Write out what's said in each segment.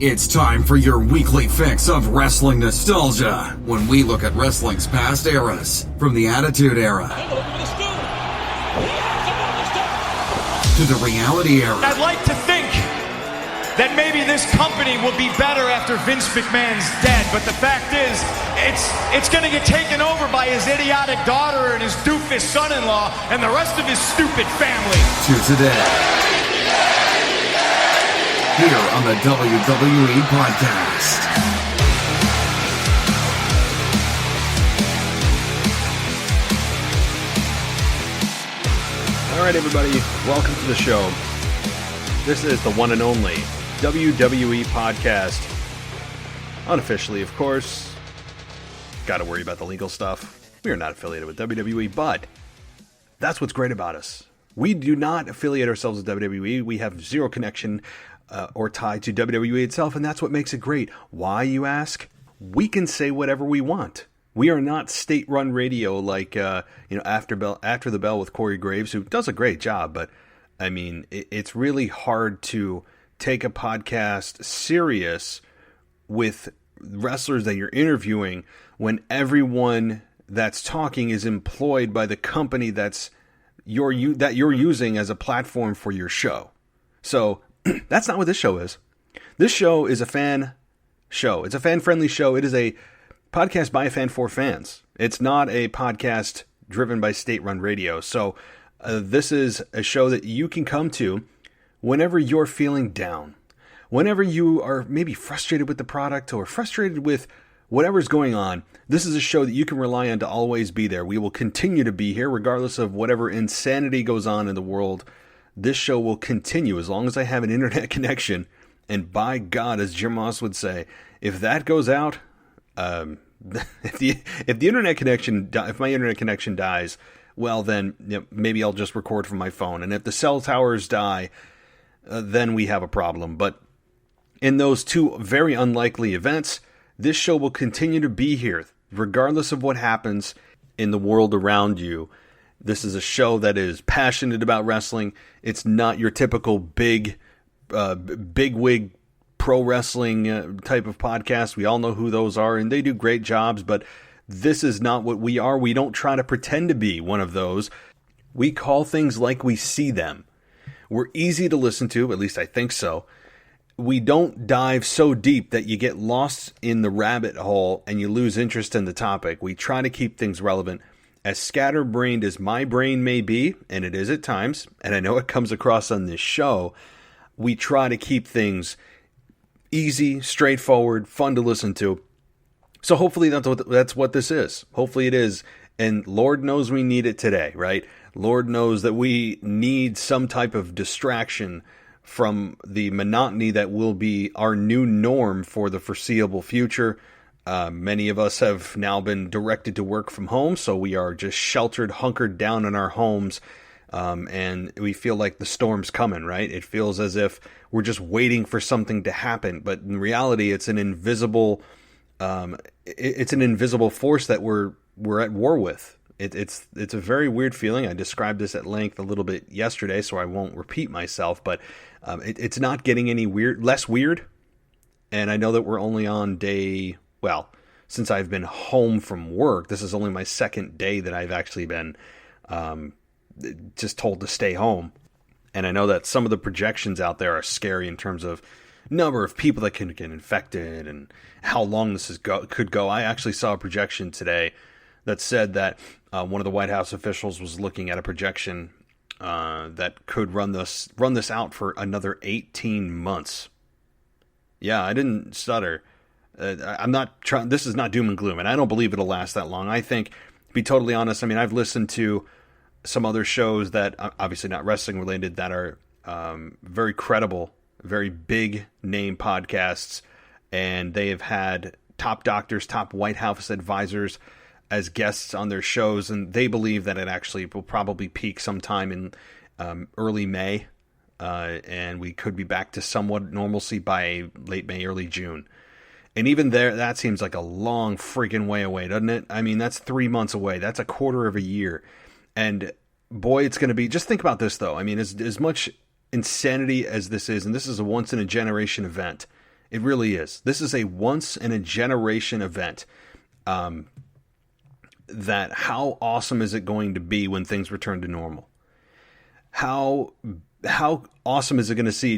It's time for your weekly fix of wrestling nostalgia when we look at wrestling's past eras, from the Attitude Era to the Reality Era. I'd like to think that maybe this company will be better after Vince McMahon's dead, but the fact is, it's going to get taken over by his idiotic daughter and his doofus son-in-law and the rest of his stupid family. To today, here on the WWE Podcast. All right, everybody, welcome to the show. This is the one and only WWE Podcast. Unofficially, of course. Got to worry about the legal stuff. We are not affiliated with WWE, but that's what's great about us. We do not affiliate ourselves with WWE. We have zero connection or tie to WWE itself, and that's what makes it great. Why, you ask? We can say whatever we want. We are not state-run radio like After the Bell with Corey Graves, who does a great job. But I mean, it's really hard to take a podcast serious with wrestlers that you're interviewing when everyone that's talking is employed by the company that you're using as a platform for your show. So that's not what this show is. This show is a fan show. It's a fan-friendly show. It is a podcast by a fan for fans. It's not a podcast driven by state-run radio. So this is a show that you can come to whenever you're feeling down, whenever you are maybe frustrated with the product or frustrated with whatever's going on. This is a show that you can rely on to always be there. We will continue to be here regardless of whatever insanity goes on in the world. This show will continue as long as I have an internet connection. And by God, as Jim Moss would say, if that goes out, if my internet connection dies, well then maybe I'll just record from my phone. And if the cell towers die, then we have a problem. But in those two very unlikely events, this show will continue to be here, regardless of what happens in the world around you. This is a show that is passionate about wrestling. It's not your typical big wig pro wrestling type of podcast. We all know who those are, and they do great jobs, but this is not what we are. We don't try to pretend to be one of those. We call things like we see them. We're easy to listen to, at least I think so. We don't dive so deep that you get lost in the rabbit hole and you lose interest in the topic. We try to keep things relevant. As scatterbrained as my brain may be, and it is at times, and I know it comes across on this show, we try to keep things easy, straightforward, fun to listen to. So hopefully that's what this is. Hopefully it is. And Lord knows we need it today, right? Lord knows that we need some type of distraction from the monotony that will be our new norm for the foreseeable future. Many of us have now been directed to work from home, so we are just sheltered, hunkered down in our homes, and we feel like the storm's coming, right? It feels as if we're just waiting for something to happen, but in reality, it's an invisible force that we're at war with. It's a very weird feeling. I described this at length a little bit yesterday, so I won't repeat myself, but it's not getting any less weird. And I know that we're only on day, well, since I've been home from work, this is only my second day that I've actually been just told to stay home. And I know that some of the projections out there are scary in terms of number of people that can get infected and how long this could go. I actually saw a projection today that said that one of the White House officials was looking at a projection that could run this out for another 18 months. Yeah, I didn't stutter. I'm not trying. This is not doom and gloom, and I don't believe it'll last that long. I think, to be totally honest, I mean, I've listened to some other shows that obviously not wrestling related that are very credible, very big name podcasts, and they have had top doctors, top White House advisors as guests on their shows, and they believe that it actually will probably peak sometime in early May, and we could be back to somewhat normalcy by late May, early June. And even there, that seems like a long freaking way away, doesn't it? I mean, that's 3 months away. That's a quarter of a year. And boy, it's going to be, just think about this though. I mean, as much insanity as this is, and this is a once in a generation event, It really is. This is a once-in-a-generation event. That how awesome is it going to be when things return to normal? How awesome is it going to see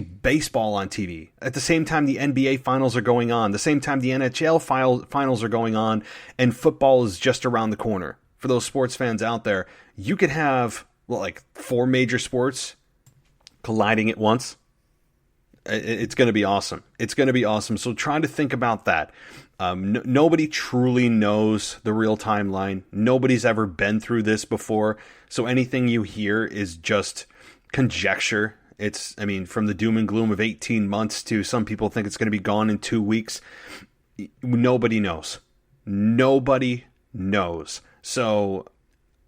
baseball on TV at the same time the NBA finals are going on, the same time the NHL finals are going on, and football is just around the corner. For those sports fans out there, you could have like 4 major sports colliding at once. It's going to be awesome. It's going to be awesome. So try to think about that. Nobody truly knows the real timeline. Nobody's ever been through this before. So anything you hear is just conjecture. From the doom and gloom of 18 months to some people think it's going to be gone in 2 weeks. Nobody knows. Nobody knows. So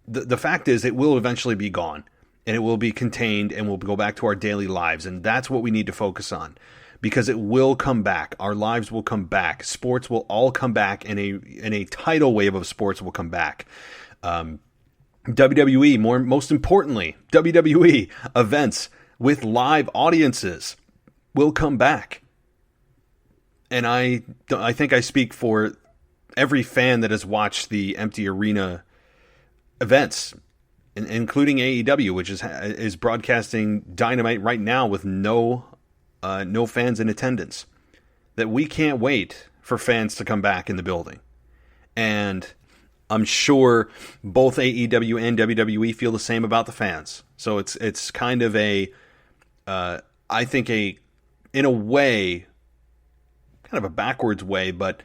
the fact is it will eventually be gone. And it will be contained, and we'll go back to our daily lives. And that's what we need to focus on, because it will come back. Our lives will come back. Sports will all come back, and a tidal wave of sports will come back. WWE, most importantly, WWE events with live audiences will come back. And I think I speak for every fan that has watched the empty arena events, including AEW, which is broadcasting Dynamite right now with no fans in attendance. That we can't wait for fans to come back in the building. And I'm sure both AEW and WWE feel the same about the fans. So it's kind of in a way, kind of a backwards way, but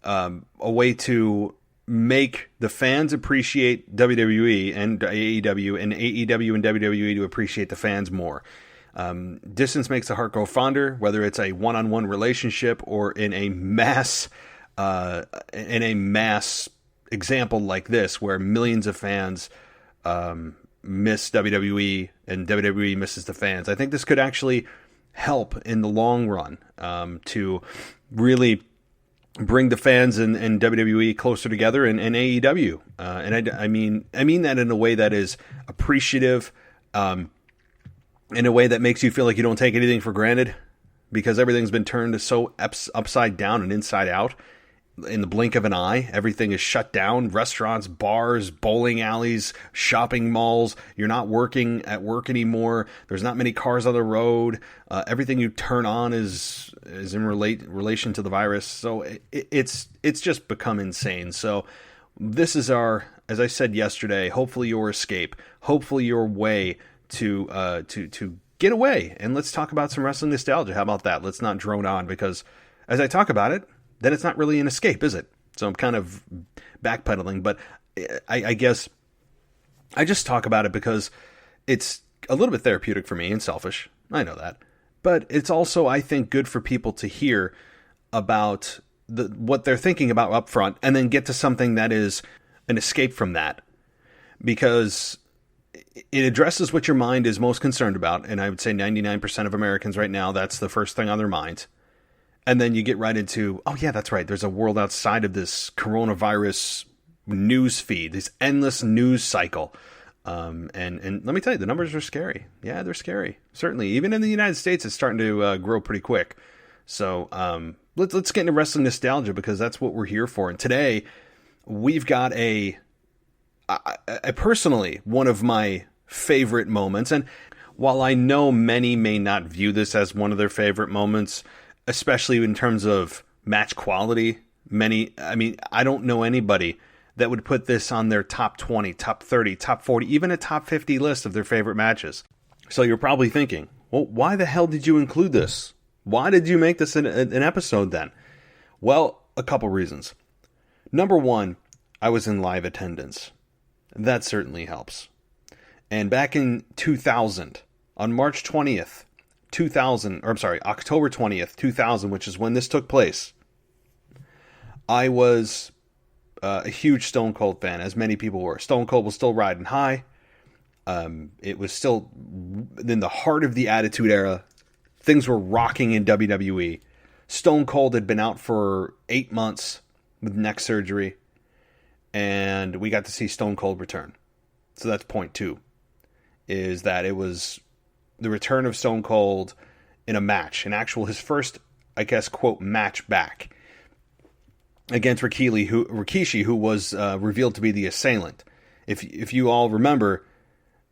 a way to make the fans appreciate WWE and AEW, and AEW and WWE to appreciate the fans more. Distance makes the heart grow fonder, whether it's a one-on-one relationship or in a mass example like this, where millions of fans miss WWE and WWE misses the fans. I think this could actually help in the long run to really bring the fans and WWE closer together, and AEW. And I mean that in a way that is appreciative, in a way that makes you feel like you don't take anything for granted, because everything's been turned so upside down and inside out. In the blink of an eye, everything is shut down. Restaurants, bars, bowling alleys, shopping malls. You're not working at work anymore. There's not many cars on the road. Everything you turn on is in relation to the virus. So it's just become insane. So this is as I said yesterday, hopefully your escape, hopefully your way to get away. And let's talk about some wrestling nostalgia. How about that? Let's not drone on, because as I talk about it, then it's not really an escape, is it? So I'm kind of backpedaling, but I guess I just talk about it because it's a little bit therapeutic for me and selfish. I know that. But it's also, I think, good for people to hear about what they're thinking about up front, and then get to something that is an escape from that. Because it addresses what your mind is most concerned about, and I would say 99% of Americans right now, that's the first thing on their minds. And then you get right into, oh yeah, that's right, there's a world outside of this coronavirus news feed, this endless news cycle. And let me tell you, the numbers are scary. Yeah, they're scary. Certainly. Even in the United States, it's starting to grow pretty quick. So let's get into wrestling nostalgia, because that's what we're here for. And today, we've got a personally, one of my favorite moments. And while I know many may not view this as one of their favorite moments, especially in terms of match quality, I don't know anybody that would put this on their top 20, top 30, top 40, even a top 50 list of their favorite matches. So you're probably thinking, well, why the hell did you include this? Why did you make this an episode then? Well, a couple reasons. Number one, I was in live attendance. That certainly helps. And back in 2000, on March 20th, October 20th, 2000, which is when this took place, I was a huge Stone Cold fan, as many people were. Stone Cold was still riding high. It was still in the heart of the Attitude Era. Things were rocking in WWE. Stone Cold had been out for 8 months with neck surgery, and we got to see Stone Cold return. So that's point two, is that it was the return of Stone Cold in a match, his first, I guess, quote, match back against Rikishi, who was revealed to be the assailant. If you all remember,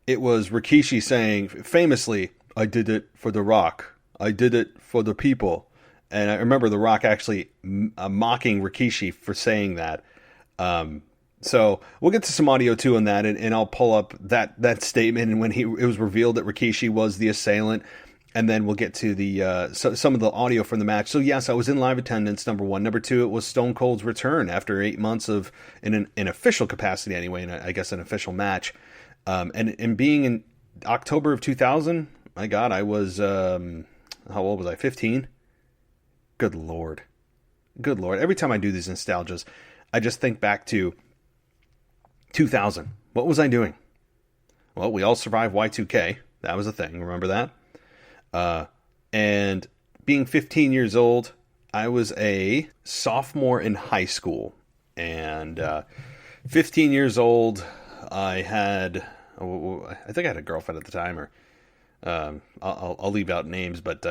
it was Rikishi saying famously, "I did it for The Rock. I did it for the people." And I remember The Rock actually mocking Rikishi for saying that. So we'll get to some audio too on that, and I'll pull up that statement and when it was revealed that Rikishi was the assailant, and then we'll get to the some of the audio from the match. So yes, I was in live attendance. Number one. Number two, it was Stone Cold's return after 8 months of in an official capacity anyway, and I guess an official match. And being in October of 2000, my God, I was how old was I? 15. Good Lord. Every time I do these nostalgias, I just think back to 2000. What was I doing? Well, we all survived Y2K. That was a thing. Remember that? And being 15 years old, I was a sophomore in high school. And 15 years old, I think I had a girlfriend at the time, or I'll leave out names, but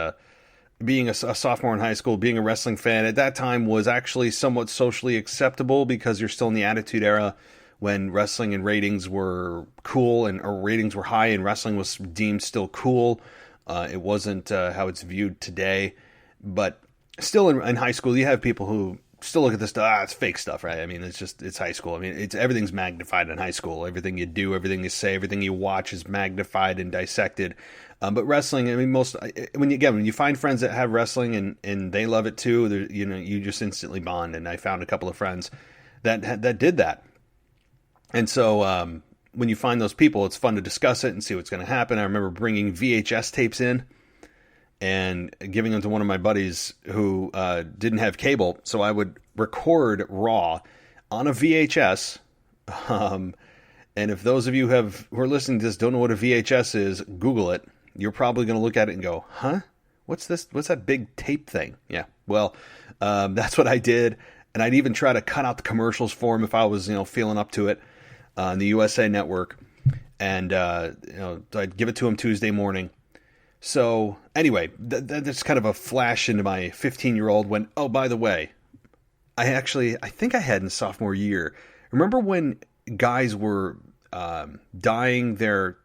being a sophomore in high school, being a wrestling fan at that time was actually somewhat socially acceptable because you're still in the Attitude Era when wrestling and ratings were cool or ratings were high and wrestling was deemed still cool. It wasn't how it's viewed today, but still in high school, you have people who still look at this stuff, it's fake stuff, right? I mean, it's high school. I mean, everything's magnified in high school. Everything you do, everything you say, everything you watch is magnified and dissected. But wrestling, I mean, when you find friends that have wrestling and they love it too, you just instantly bond. And I found a couple of friends that did that. And so when you find those people, it's fun to discuss it and see what's going to happen. I remember bringing VHS tapes in and giving them to one of my buddies who didn't have cable. So I would record Raw on a VHS. And if those of you who are listening to this don't know what a VHS is, Google it. You're probably going to look at it and go, huh? What's this? What's that big tape thing? Yeah, well, that's what I did. And I'd even try to cut out the commercials for him if I was, feeling up to it on the USA Network. And, I'd give it to him Tuesday morning. So anyway, that's kind of a flash into my 15-year-old when, oh, by the way, I think I had in sophomore year. Remember when guys were dyeing their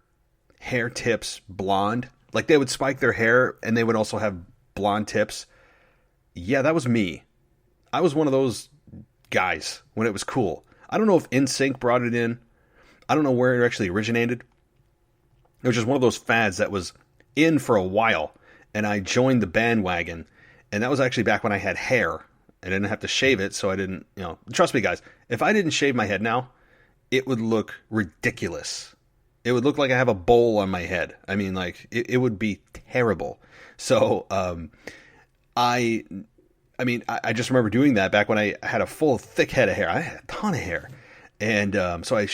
hair tips blonde? Like they would spike their hair and they would also have blonde tips. Yeah, that was me. I was one of those guys when it was cool. I don't know if NSYNC brought it in. I don't know where it actually originated. It was just one of those fads that was in for a while, and I joined the bandwagon, and that was actually back when I had hair. I didn't have to shave it, so I didn't, trust me guys, if I didn't shave my head now, it would look ridiculous. It would look like I have a bowl on my head. I mean, like, it would be terrible. So, I just remember doing that back when I had a full, thick head of hair. I had a ton of hair. And so I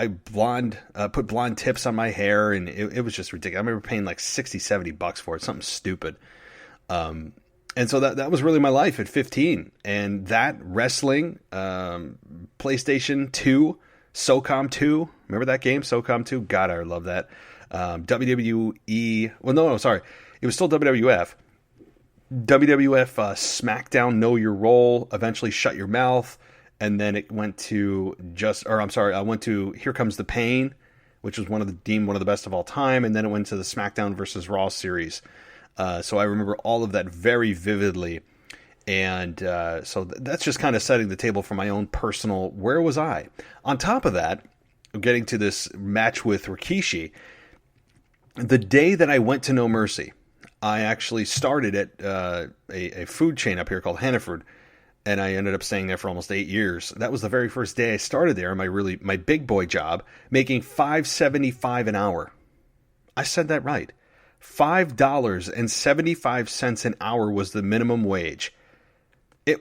put blonde tips on my hair, and it was just ridiculous. I remember paying like $60-$70 for it, something stupid. And so that was really my life at 15. And that wrestling, PlayStation 2, SOCOM 2, remember that game, SOCOM 2? God, I love that. WWE, well, no, sorry. It was still WWF. WWF SmackDown Know Your Role, eventually Shut Your Mouth. And then it went to I went to Here Comes the Pain, which was deemed one of the best of all time. And then it went to the SmackDown versus Raw series. So I remember all of that very vividly. And so that's just kind of setting the table for my own personal, where was I? On top of that, getting to this match with Rikishi, the day that I went to No Mercy, I actually started at a food chain up here called Hannaford. And I ended up staying there for almost 8 years. That was the very first day I started there, my big boy job, making $5.75 an hour. I said that right. $5.75 an hour was the minimum wage. I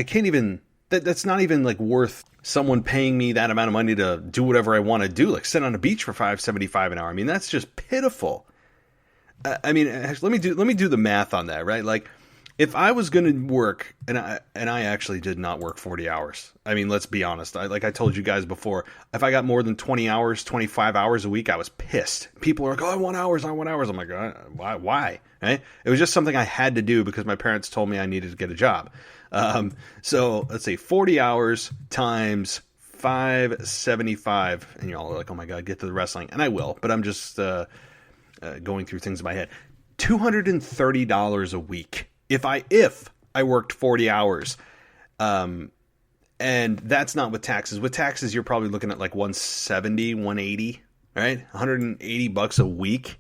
can't even, that's not even like worth someone paying me that amount of money to do whatever I want to do, like sit on a beach for $5.75 an hour. I mean, that's just pitiful. Let me do the math on that, right? Like, if I was going to work, and I actually did not work 40 hours. I mean, let's be honest. Like I told you guys before, if I got more than 20 hours, 25 hours a week, I was pissed. People are like, oh, I want hours. I'm like, why? Right? It was just something I had to do because my parents told me I needed to get a job. So let's say 40 hours times 575, and you're all like, oh my God, get to the wrestling. And I will, but I'm just going through things in my head. $230 a week if I worked 40 hours. And that's not with taxes. With taxes, you're probably looking at like 170, 180, right? $180 a week.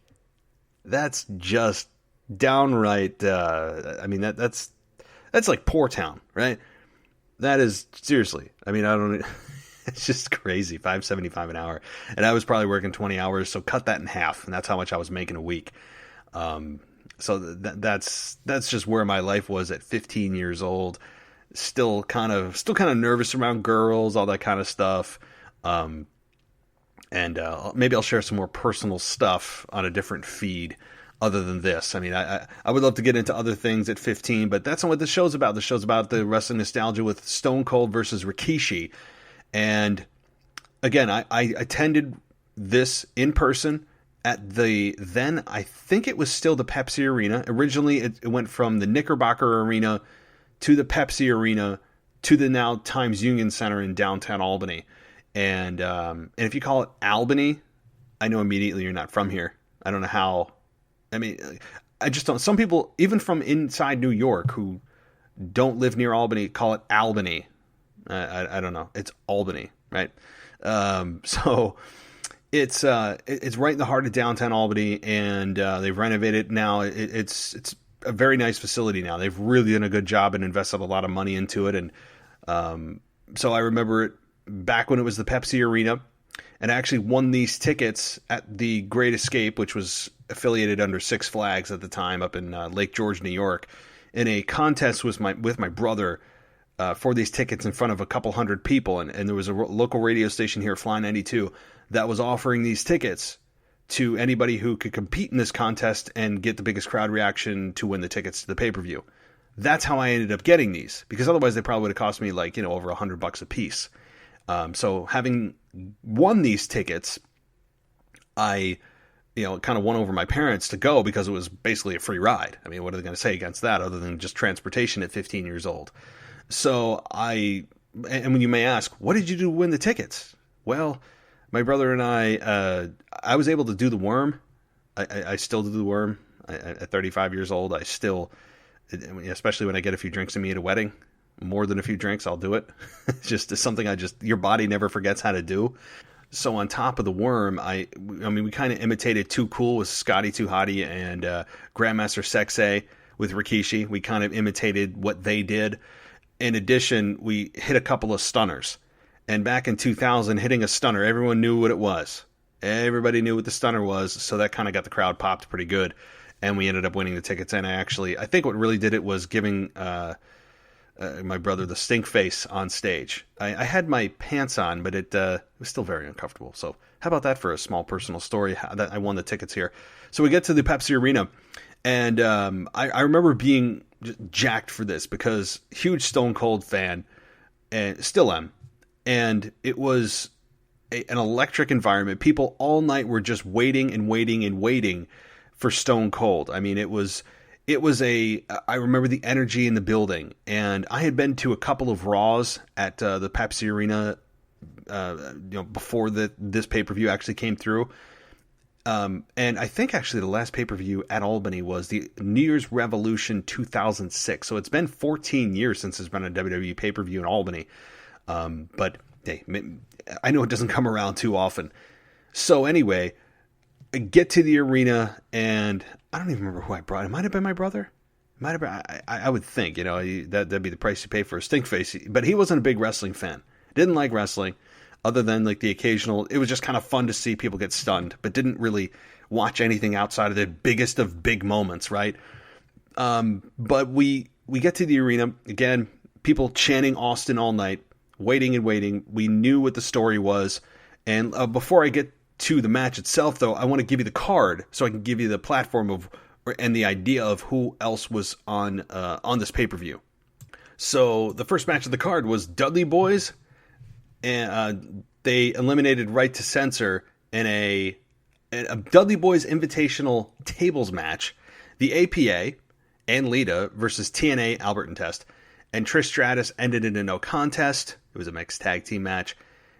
That's just downright, I mean, that's like poor town, right? That is seriously, I mean, I don't, it's just crazy. $5.75 an hour. And I was probably working 20 hours. So cut that in half. And that's how much I was making a week. So that's just where my life was at 15 years old. Still kind of nervous around girls, all that kind of stuff. And maybe I'll share some more personal stuff on a different feed other than this. I mean, I would love to get into other things at 15, but that's not what the show's about. The show's about the wrestling nostalgia with Stone Cold versus Rikishi. And again, I attended this in person at the then, I think it was still the Pepsi Arena. Originally, it went from the Knickerbocker Arena to the Pepsi Arena to the now Times Union Center in downtown Albany. And if you call it Albany, I know immediately you're not from here. I don't know how. I mean, I just don't. Some people, even from inside New York, who don't live near Albany, call it Albany. I don't know. It's Albany, right? So it's right in the heart of downtown Albany, and they've renovated now. It's a very nice facility now. They've really done a good job and invested a lot of money into it. And so I remember it back when it was the Pepsi Arena, and I actually won these tickets at the Great Escape, which was affiliated under Six Flags at the time up in Lake George, New York, in a contest with my brother for these tickets in front of a couple hundred people. And there was a local radio station here, Fly 92, that was offering these tickets to anybody who could compete in this contest and get the biggest crowd reaction to win the tickets to the pay-per-view. That's how I ended up getting these, because otherwise they probably would have cost me like, over $100 a piece. So having won these tickets, I, kind of won over my parents to go because it was basically a free ride. I mean, what are they going to say against that other than just transportation at 15 years old? So and when you may ask, what did you do to win the tickets? Well, my brother and I was able to do the worm. I still do the worm. At 35 years old, I still, especially when I get a few drinks in me at a wedding, more than a few drinks, I'll do it. It's something your body never forgets how to do. So on top of the worm, I mean, we kind of imitated Too Cool with Scotty 2 Hotty and Grandmaster Sexay with Rikishi. We kind of imitated what they did. In addition, we hit a couple of stunners. And back in 2000, hitting a stunner, everyone knew what it was. Everybody knew what the stunner was, so that kind of got the crowd popped pretty good. And we ended up winning the tickets. And I think what really did it was giving my brother the stink face on stage. I had my pants on, but it was still very uncomfortable. So how about that for a small personal story? That I won the tickets here. So we get to the Pepsi Arena, and I remember being jacked for this because huge Stone Cold fan, and still am. And it was an electric environment. People all night were just waiting and waiting and waiting for Stone Cold. I mean, it was I remember the energy in the building, and I had been to a couple of Raws at the Pepsi Arena, before this pay-per-view actually came through. And I think actually the last pay-per-view at Albany was the New Year's Revolution 2006. So it's been 14 years since there's been a WWE pay-per-view in Albany. But hey, I know it doesn't come around too often. So anyway, I get to the arena, and I don't even remember who I brought. It might have been my brother. It might have been. I would think, that'd be the price you pay for a stink face. But he wasn't a big wrestling fan. Didn't like wrestling, other than like the occasional. It was just kind of fun to see people get stunned, but didn't really watch anything outside of the biggest of big moments, right? But we get to the arena again. People chanting Austin all night, waiting and waiting. We knew what the story was, and before I get to the match itself, though, I want to give you the card so I can give you the platform of and the idea of who else was on this pay-per-view. So the first match of the card was Dudley Boys, and they eliminated Right to Censor in a Dudley Boys Invitational Tables match. The APA and Lita versus TNA Albert and Test, and Trish Stratus ended in a no contest. It was a mixed tag team match.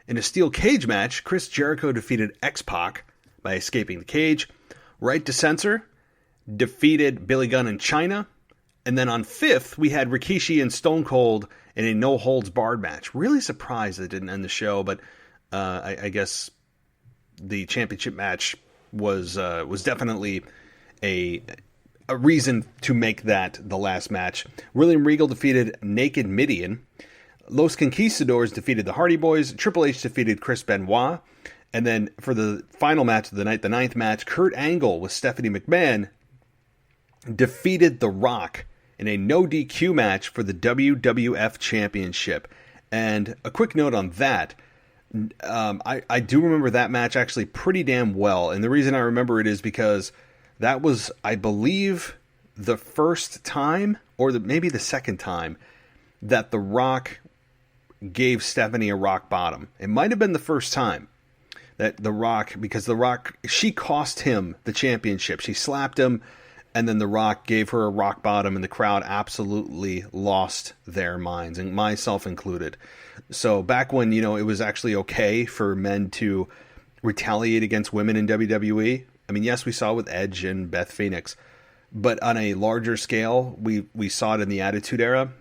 In a steel cage match, Chris Jericho defeated X-Pac by escaping the cage. Right to Censor defeated Billy Gunn and Chyna. And then on 5th, we had Rikishi and Stone Cold in a no-holds-barred match. Really surprised it didn't end the show, but I guess the championship match was definitely a reason to make that the last match. William Regal defeated Naked Midian. Los Conquistadors defeated the Hardy Boys. Triple H defeated Chris Benoit. And then for the final match of the night, the 9th match, Kurt Angle with Stephanie McMahon defeated The Rock in a no DQ match for the WWF Championship. And a quick note on that, I do remember that match actually pretty damn well. And the reason I remember it is because that was, I believe, the first time, or maybe the second time, that The Rock gave Stephanie a rock bottom. It might have been the first time that The Rock, because The Rock, she cost him the championship. She slapped him, and then The Rock gave her a rock bottom, and the crowd absolutely lost their minds, and myself included. So back when, it was actually okay for men to retaliate against women in WWE, I mean, yes, we saw it with Edge and Beth Phoenix, but on a larger scale, we saw it in the Attitude Era.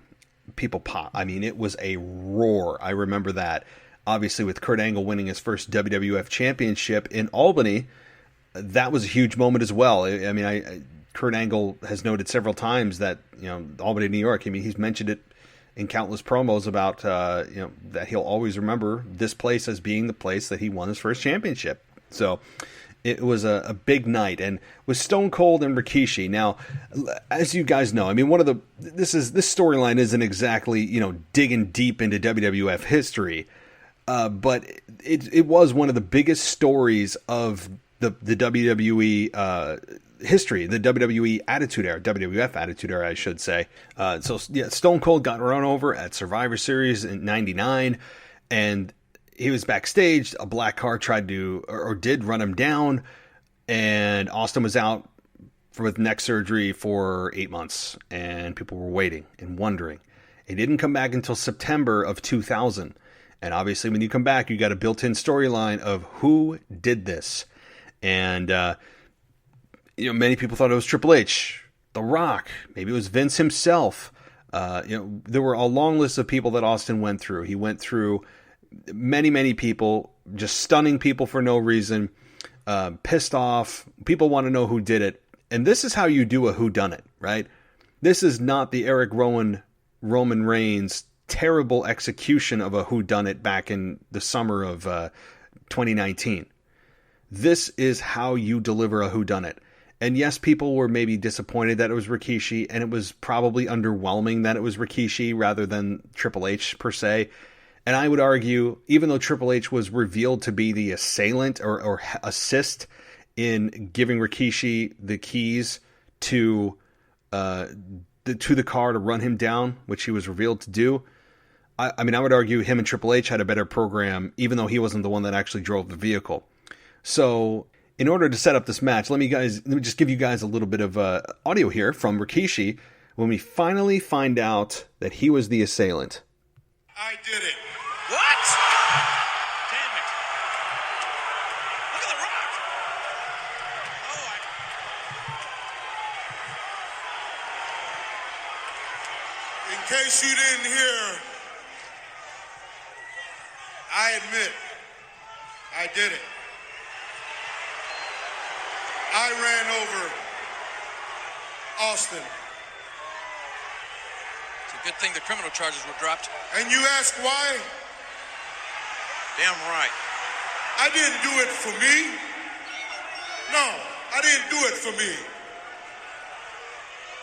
People pop. I mean, it was a roar. I remember that. Obviously, with Kurt Angle winning his first WWF Championship in Albany, that was a huge moment as well. I mean, Kurt Angle has noted several times that, Albany, New York, I mean, he's mentioned it in countless promos about, that he'll always remember this place as being the place that he won his first championship. So it was a big night, and with Stone Cold and Rikishi. Now, as you guys know, I mean, this storyline isn't exactly digging deep into WWF history, but it was one of the biggest stories of the WWE history, the WWE Attitude Era, WWF Attitude Era, I should say. Stone Cold got run over at Survivor Series in '99, and he was backstage. A black car did run him down, and Austin was out with neck surgery for 8 months, and people were waiting and wondering. He didn't come back until September of 2000, and obviously when you come back, you got a built-in storyline of who did this, and many people thought it was Triple H, The Rock, maybe it was Vince himself. There were a long list of people that Austin went through. He went through many people, just stunning people for no reason, pissed off. People want to know who did it. And this is how you do a whodunit, right? This is not the Eric Rowan, Roman Reigns terrible execution of a whodunit back in the summer of 2019. This is how you deliver a whodunit. And yes, people were maybe disappointed that it was Rikishi, and it was probably underwhelming that it was Rikishi rather than Triple H per se. And I would argue, even though Triple H was revealed to be the assailant or assist in giving Rikishi the keys to the car to run him down, which he was revealed to do, I would argue him and Triple H had a better program, even though he wasn't the one that actually drove the vehicle. So in order to set up this match, let me just give you guys a little bit of audio here from Rikishi when we finally find out that he was the assailant. I did it. What? Damn it. Look at The Rock. In case you didn't hear, I admit, I did it. I ran over Austin. It's a good thing the criminal charges were dropped. And you ask why? Damn right. I didn't do it for me. No, I didn't do it for me.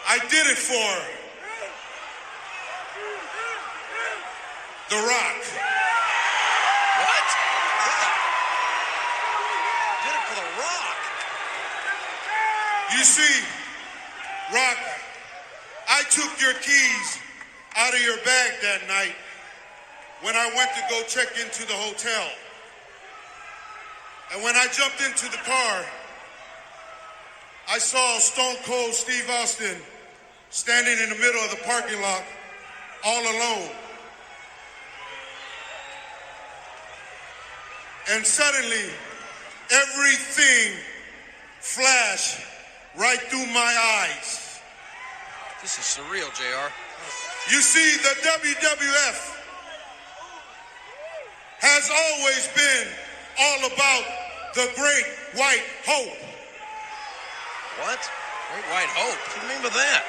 I did it for The Rock. What? Yeah. Did it for The Rock. You see, Rock, I took your keys out of your bag that night when I went to go check into the hotel. And when I jumped into the car, I saw Stone Cold Steve Austin standing in the middle of the parking lot all alone. And suddenly, everything flashed right through my eyes. This is surreal, JR. You see, the WWF has always been all about the Great White Hope. What? Great White Hope? What do you mean by that?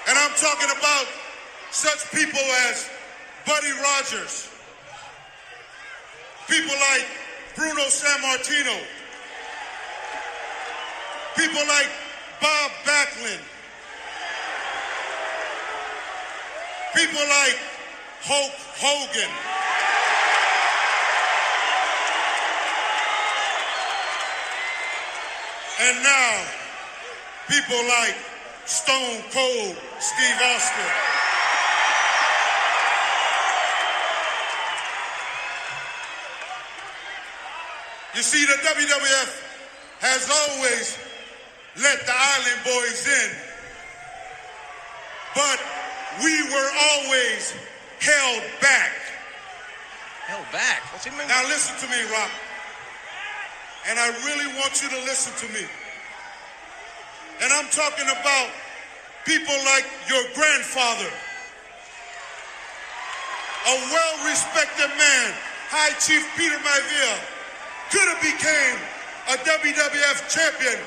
And I'm talking about such people as Buddy Rogers, people like Bruno Sammartino, people like Bob Backlund, people like Hulk Hogan, and now people like Stone Cold Steve Austin. You see, the WWF has always let the Island Boys in, but we were always held back. Held back? What's he mean? Now listen to me, Rock. And I really want you to listen to me. And I'm talking about people like your grandfather, a well-respected man, High Chief Peter Maivia, could have became a WWF champion,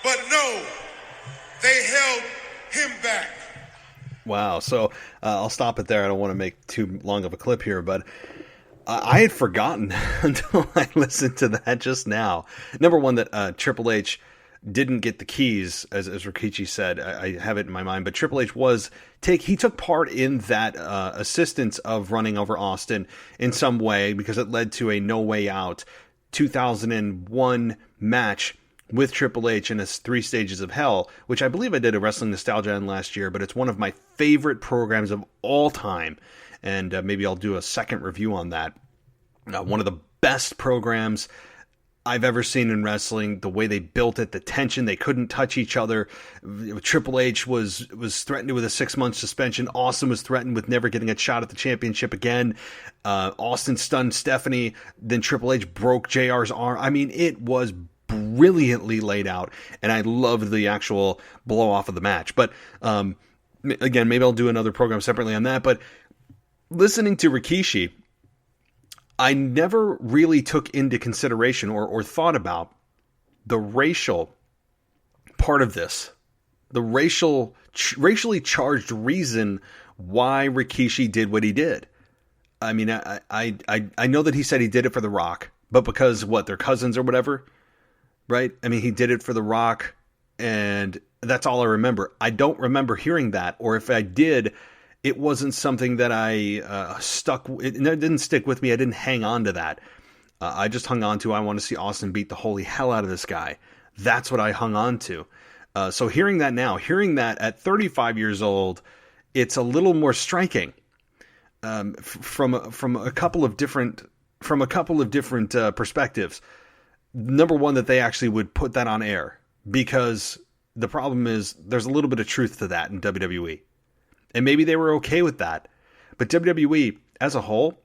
but no, they held him back. Wow. So I'll stop it there. I don't want to make too long of a clip here, but I had forgotten until I listened to that just now. Number one, that Triple H didn't get the keys, as Rikishi said. I have it in my mind, but Triple H he took part in that assistance of running over Austin in some way, because it led to a No Way Out 2001 match with Triple H in his 3 Stages of Hell, which I believe I did a Wrestling Nostalgia on last year, but it's one of my favorite programs of all time, and maybe I'll do a second review on that. One of the best programs I've ever seen in wrestling. The way they built it, the tension, they couldn't touch each other. Triple H was threatened with a 6-month suspension. Austin was threatened with never getting a shot at the championship again. Austin stunned Stephanie, then Triple H broke JR's arm. I mean, it was brilliantly laid out, and I loved the actual blow off of the match. But again, maybe I'll do another program separately on that. But listening to Rikishi, I never really took into consideration or thought about the racial part of this, the racially charged reason why Rikishi did what he did. I mean, I know that he said he did it for The Rock, but because they're cousins or whatever, right? I mean, he did it for The Rock, and that's all I remember. I don't remember hearing that, or if I did, it wasn't something that I it didn't stick with me. I didn't hang on to that. I just hung on to, I want to see Austin beat the holy hell out of this guy. That's what I hung on to. So hearing that now, hearing that at 35 years old, it's a little more striking from a couple of different perspectives. Number one, that they actually would put that on air, because the problem is there's a little bit of truth to that in WWE. And maybe they were okay with that. But WWE, as a whole,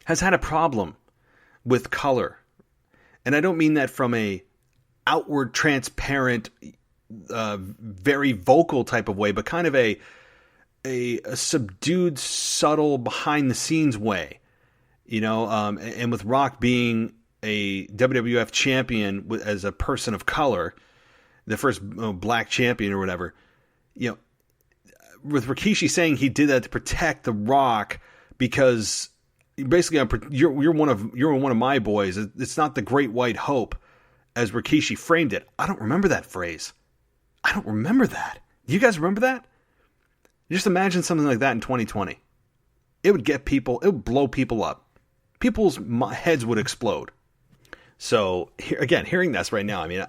has had a problem with color. And I don't mean that from a outward, transparent, very vocal type of way, but kind of a subdued, subtle, behind-the-scenes way. You know, and with Rock being a WWF champion as a person of color, the first black champion or whatever, you know, with Rikishi saying he did that to protect The Rock because basically you're one of my boys. It's not the Great White Hope, as Rikishi framed it. I don't remember that phrase. I don't remember that. Do you guys remember that? Just imagine something like that in 2020. It would blow people up. People's heads would explode. So again, hearing this right now, I mean,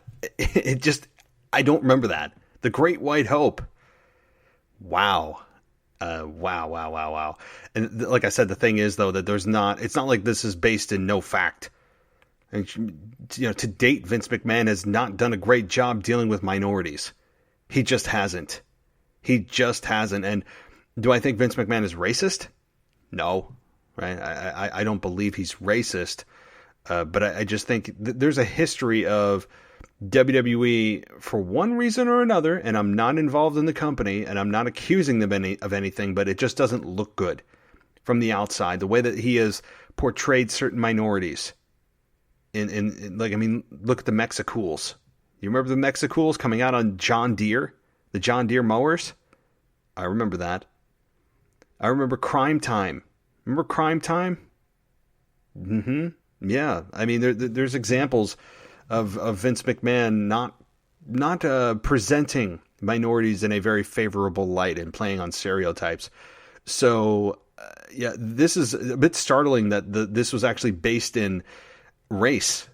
I don't remember that. The Great White Hope. Wow. Wow. And like I said, the thing is, though, that it's not like this is based in no fact. And, to date, Vince McMahon has not done a great job dealing with minorities. He just hasn't. And do I think Vince McMahon is racist? No, right? I don't believe he's racist. But I just think there's a history of WWE, for one reason or another, and I'm not involved in the company, and I'm not accusing them of anything, but it just doesn't look good from the outside. The way that he has portrayed certain minorities. Look at the Mexicools. You remember the Mexicools coming out on John Deere? The John Deere mowers? I remember that. I remember Crime Time. Remember Crime Time? Mm-hmm. Yeah. I mean, there's examples of Vince McMahon not presenting minorities in a very favorable light and playing on stereotypes. So, this is a bit startling that this was actually based in race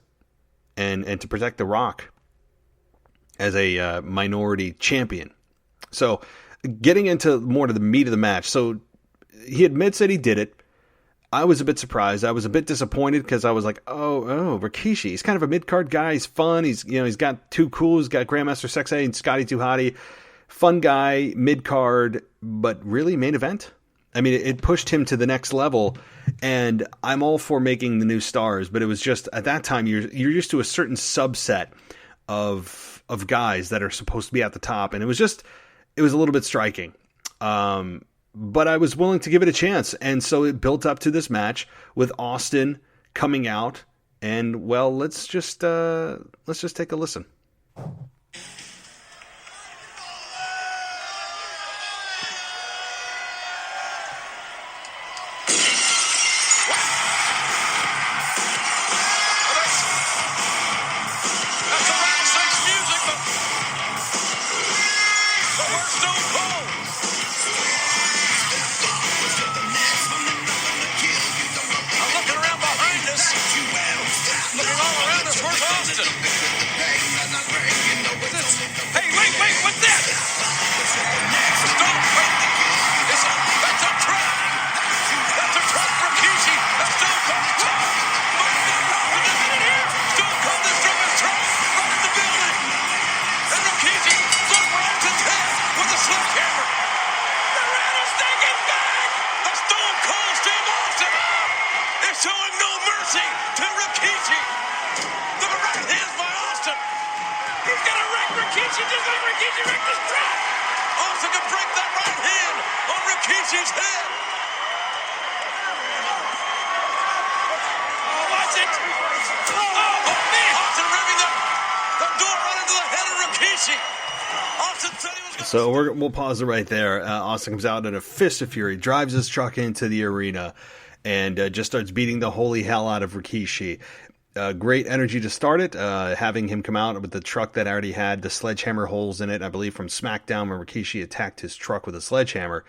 and to protect The Rock as a minority champion. So, getting into more to the meat of the match. So, he admits that he did it. I was a bit surprised. I was a bit disappointed because I was like, oh, Rikishi. He's kind of a mid-card guy. He's fun. He's got Too Cool. He's got Grandmaster Sexay and Scotty Too Hotty. Fun guy, mid-card, but really main event? I mean, it pushed him to the next level, and I'm all for making the new stars, but it was just, at that time, you're used to a certain subset of guys that are supposed to be at the top, and it was a little bit striking. But I was willing to give it a chance. And so it built up to this match with Austin coming out. And, well, let's just take a listen. So we'll pause it right there. Austin comes out in a fist of fury, drives his truck into the arena, and just starts beating the holy hell out of Rikishi. Great energy to start it, having him come out with the truck that already had the sledgehammer holes in it, I believe from SmackDown when Rikishi attacked his truck with a sledgehammer.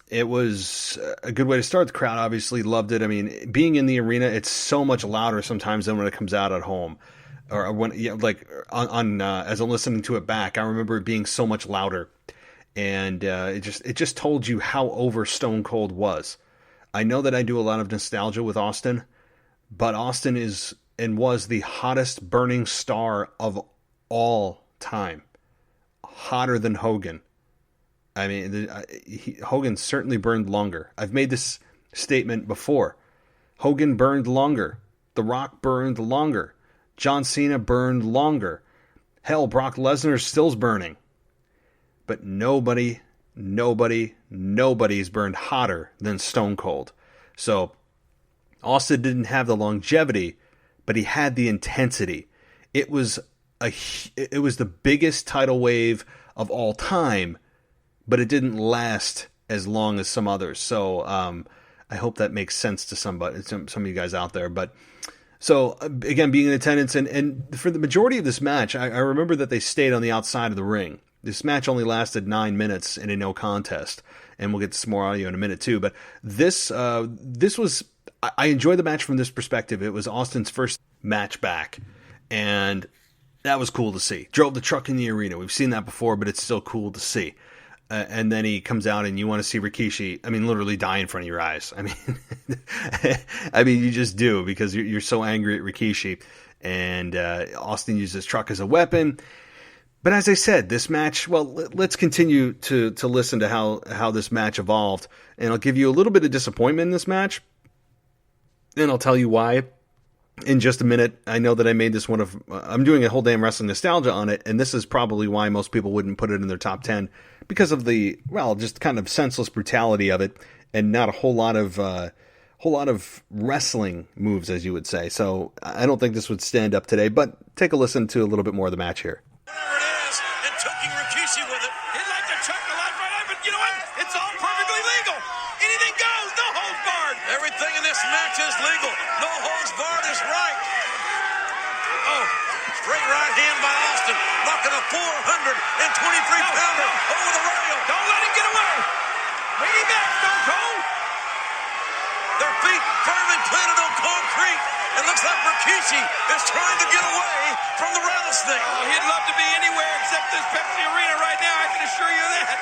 It was a good way to start. The crowd obviously loved it. I mean, being in the arena, it's so much louder sometimes than when it comes out at home. Or when, as I'm listening to it back, I remember it being so much louder, and it just told you how over Stone Cold was. I know that I do a lot of nostalgia with Austin, but Austin is and was the hottest burning star of all time, hotter than Hogan. I mean, Hogan certainly burned longer. I've made this statement before. Hogan burned longer. The Rock burned longer. John Cena burned longer. Hell, Brock Lesnar still's burning. But nobody's burned hotter than Stone Cold. So, Austin didn't have the longevity, but he had the intensity. It was the biggest tidal wave of all time, but it didn't last as long as some others. So, I hope that makes sense to some of you guys out there. But so, again, being in attendance, and for the majority of this match, I remember that they stayed on the outside of the ring. This match only lasted 9 minutes in a no contest, and we'll get to some more audio in a minute too. But this was, I enjoyed the match from this perspective. It was Austin's first match back, and That was cool to see. Drove the truck in the arena. We've seen that before, but it's still cool to see. And then he comes out and you want to see Rikishi, literally die in front of your eyes. You just do, because you're so angry at Rikishi. And Austin used his truck as a weapon. But as I said, this match, well, let's continue to listen to how this match evolved. And I'll give you a little bit of disappointment in this match. And I'll tell you why in just a minute. I know that I made this I'm doing a whole damn wrestling nostalgia on it, and this is probably why most people wouldn't put it in their top 10, because of the, just kind of senseless brutality of it, and not a whole lot of wrestling moves, as you would say. So I don't think this would stand up today, but take a listen to a little bit more of the match here. Whatever it is, and choking Rikishi with it. He'd like to choke the life right out, but you know what? It's all perfectly legal. Anything goes, no holds barred. Everything in this match is legal. No holds barred is right. Oh, straight right hand by Austin, knocking a 423-pounder over the rail. Don't let him get away. Bring him back, Stone Cold. Their feet firmly planted on concrete. It looks like Rikishi is trying to get away from the rattlesnake. Oh, he'd love to be anywhere except this Pepsi Arena right now, I can assure you that.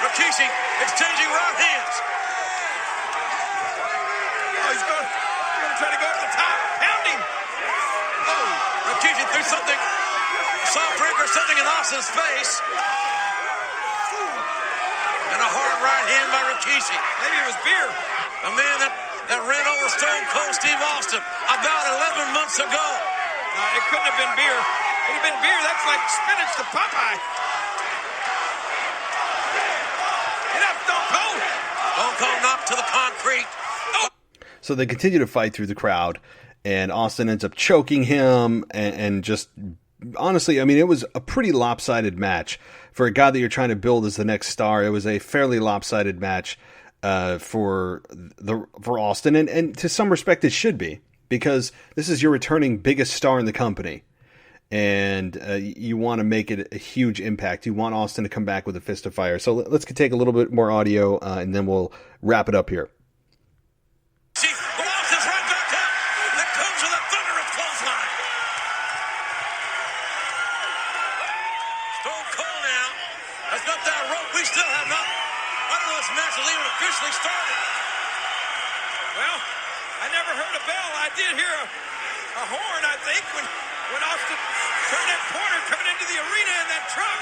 Rikishi exchanging right hands. Oh, he's going to try to go up the top. Pound him. Oh, Rikishi threw something, soft drink or something in Austin's face. And a hard right hand by Rikishi. Maybe it was beer. A man that ran over Stone Cold Steve Austin about 11 months ago. It couldn't have been beer. It would have been beer. That's like spinach to Popeye. Get up, Stone Cold. Stone Cold knocked to the concrete. Oh. So they continue to fight through the crowd, and Austin ends up choking him, and just, honestly, it was a pretty lopsided match. For a guy that you're trying to build as the next star, it was a fairly lopsided match. For Austin, and to some respect it should be, because this is your returning biggest star in the company, and you want to make it a huge impact. You want Austin to come back with a fist of fire. So let's take a little bit more audio, and then we'll wrap it up here. Austin's right back out. That comes with a thunderous clothesline. Stone Cold now has got that rope. We still have not. I don't know if this match is even officially started. Well, I never heard a bell. I did hear a horn, I think, when Austin turned that corner coming into the arena in that truck.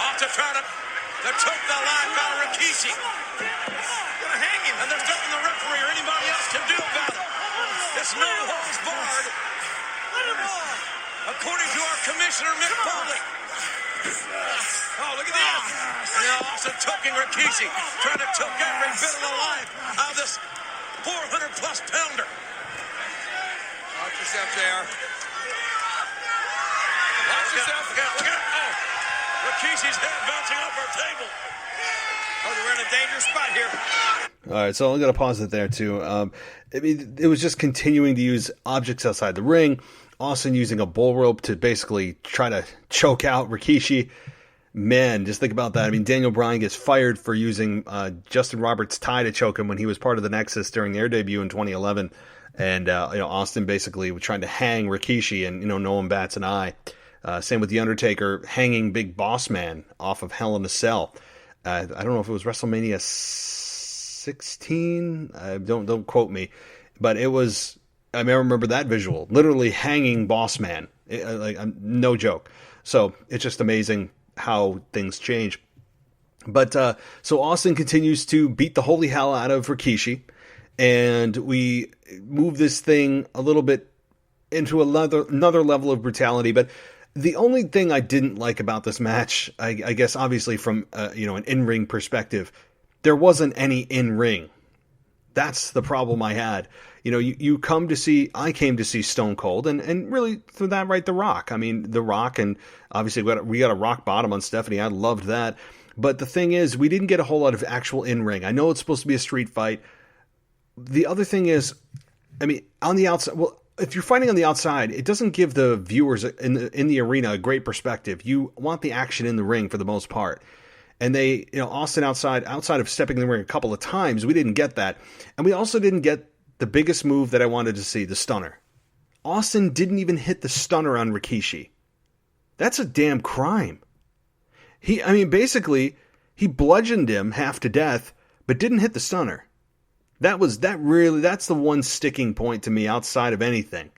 Austin trying to choke the life out of Rikishi. Gonna hang him. And there's nothing the referee or anybody else can do about it. It's no holds barred. According to our commissioner, Mick Foley. Oh, look at this. Now Austin choking Rikishi, trying to choke every bit of the life out of this 400-plus pounder. Watch yourself, JR. Watch yourself. Look at it. Oh, Rikishi's head bouncing off our table. Oh, we're in a dangerous spot here. All right, so I'm going to pause it there, too. It was just continuing to use objects outside the ring. Austin using a bull rope to basically try to choke out Rikishi. Man, just think about that. Daniel Bryan gets fired for using Justin Roberts' tie to choke him when he was part of the Nexus during their debut in 2011. And, Austin basically was trying to hang Rikishi, and, no one bats an eye. Same with The Undertaker hanging Big Boss Man off of Hell in a Cell. I don't know if it was WrestleMania 16. Don't quote me. But it was... I remember that visual, literally hanging Boss Man, no joke. So it's just amazing how things change. But so Austin continues to beat the holy hell out of Rikishi, and we move this thing a little bit into another level of brutality. But the only thing I didn't like about this match, I guess, obviously from an in-ring perspective, there wasn't any in-ring. That's the problem I had. You come to see, I came to see Stone Cold, and really, for that, right, The Rock. The Rock, and obviously we got a rock bottom on Stephanie. I loved that. But the thing is, we didn't get a whole lot of actual in-ring. I know it's supposed to be a street fight. The other thing is, on the outside, well, if you're fighting on the outside, it doesn't give the viewers in the arena a great perspective. You want the action in the ring for the most part. And they, Austin outside of stepping in the ring a couple of times, we didn't get that. And we also didn't get the biggest move that I wanted to see, the stunner. Austin didn't even hit the stunner on Rikishi. That's a damn crime. Basically, he bludgeoned him half to death, but didn't hit the stunner. That's the one sticking point to me outside of anything.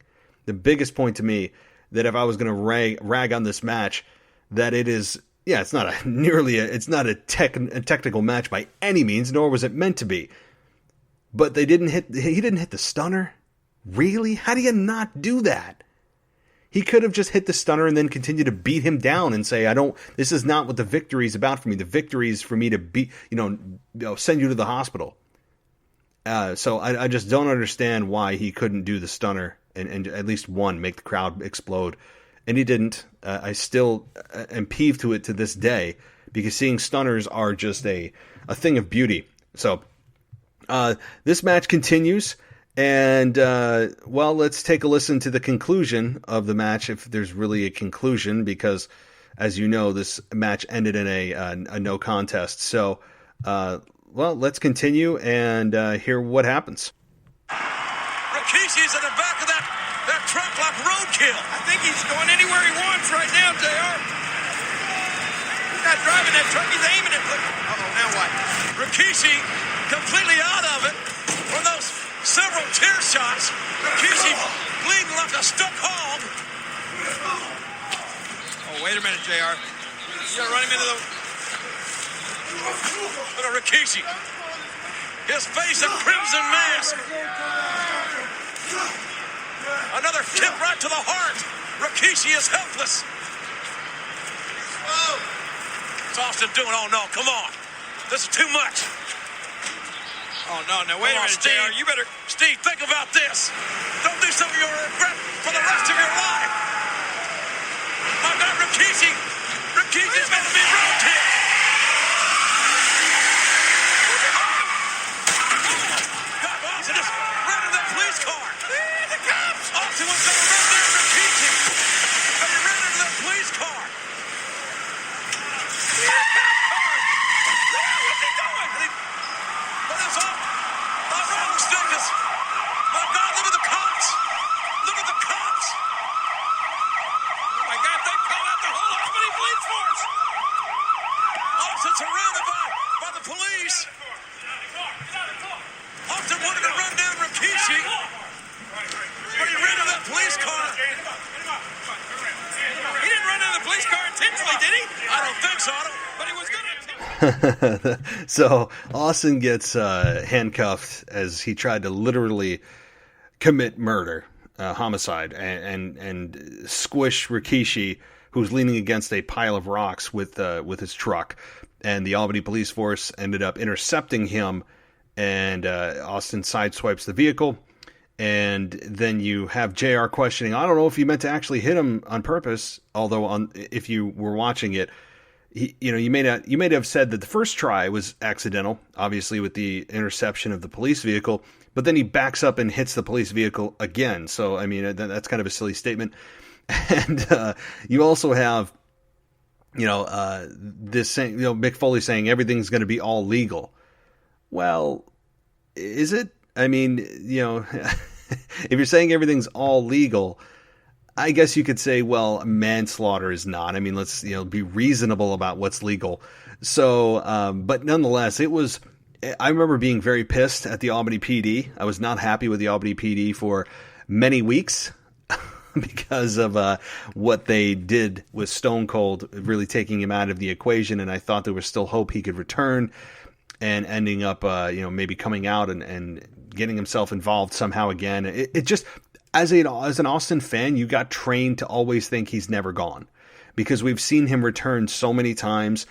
The biggest point to me that if I was going to rag on this match, that it is, it's not a technical match by any means, nor was it meant to be. But he didn't hit the stunner? Really? How do you not do that? He could have just hit the stunner and then continued to beat him down and say, this is not what the victory is about for me. The victory is for me to send you to the hospital. So I just don't understand why he couldn't do the stunner and at least make the crowd explode. And he didn't. I still am peeved to it to this day, because seeing stunners are just a thing of beauty. So this match continues. And, let's take a listen to the conclusion of the match, if there's really a conclusion, because, as you know, this match ended in a no contest. So, let's continue and hear what happens. Rikishi's in the back of that truck like roadkill. I think he's going anywhere he wants right now, JR. He's not driving that truck, he's aiming it. Now what? Rikishi completely out of it from those several tear shots. Rikishi bleeding like a stuck hog. Oh, wait a minute, JR. You gotta run him into the... Look at Rikishi. His face a crimson mask. Another tip right to the heart. Rikishi is helpless. What's Austin doing? Oh, no, come on. This is too much. Oh, no, wait a minute, Steve. JR, you better... Steve, think about this. Don't do something you'll regret for the rest of your life. My God, Rikishi's going to be roadkill. God, Austin just ran into that police car. The cops! Austin was going to run down Rikishi, but he ran into that police car. What's he doing? What is up? My rattlesnakers! My God, look at the cops! Look at the cops! Oh my God, they called out the whole Albany police force! Austin surrounded by the police! Austin wanted to run down Rikishi, but he ran into that police car. He didn't run into the police car intentionally, did he? I don't think so, but he was going to. So Austin gets handcuffed as he tried to literally commit murder, homicide, and squish Rikishi, who's leaning against a pile of rocks with his truck. And the Albany police force ended up intercepting him, and Austin sideswipes the vehicle. And then you have JR questioning, I don't know if he meant to actually hit him on purpose, although if you were watching it, you may have said that the first try was accidental, obviously with the interception of the police vehicle, but then he backs up and hits the police vehicle again. So, I mean, that's kind of a silly statement. And you also have, this saying, Mick Foley saying everything's going to be all legal. Well, is it? I mean, if you're saying everything's all legal, I guess you could say, well, manslaughter is not. I mean, let's, be reasonable about what's legal. So, but nonetheless, I remember being very pissed at the Albany PD. I was not happy with the Albany PD for many weeks because of what they did with Stone Cold, really taking him out of the equation. And I thought there was still hope he could return and ending up, maybe coming out and getting himself involved somehow again. It just... As an Austin fan, you got trained to always think he's never gone, because we've seen him return so many times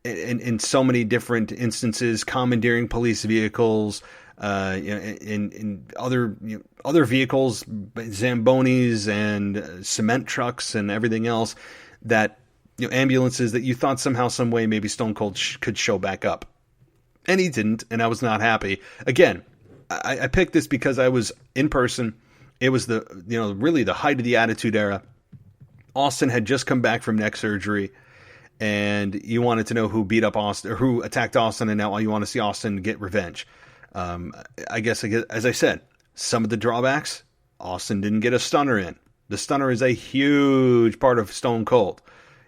in so many different instances, commandeering police vehicles, in other vehicles, Zambonis and cement trucks and everything else, that ambulances that you thought somehow, some way, maybe Stone Cold could show back up, and he didn't, and I was not happy. Again, I picked this because I was in person. It was really the height of the Attitude Era. Austin had just come back from neck surgery, and you wanted to know who beat up Austin or who attacked Austin, and now you want to see Austin get revenge. I guess, as I said, some of the drawbacks, Austin didn't get a stunner in. The stunner is a huge part of Stone Cold.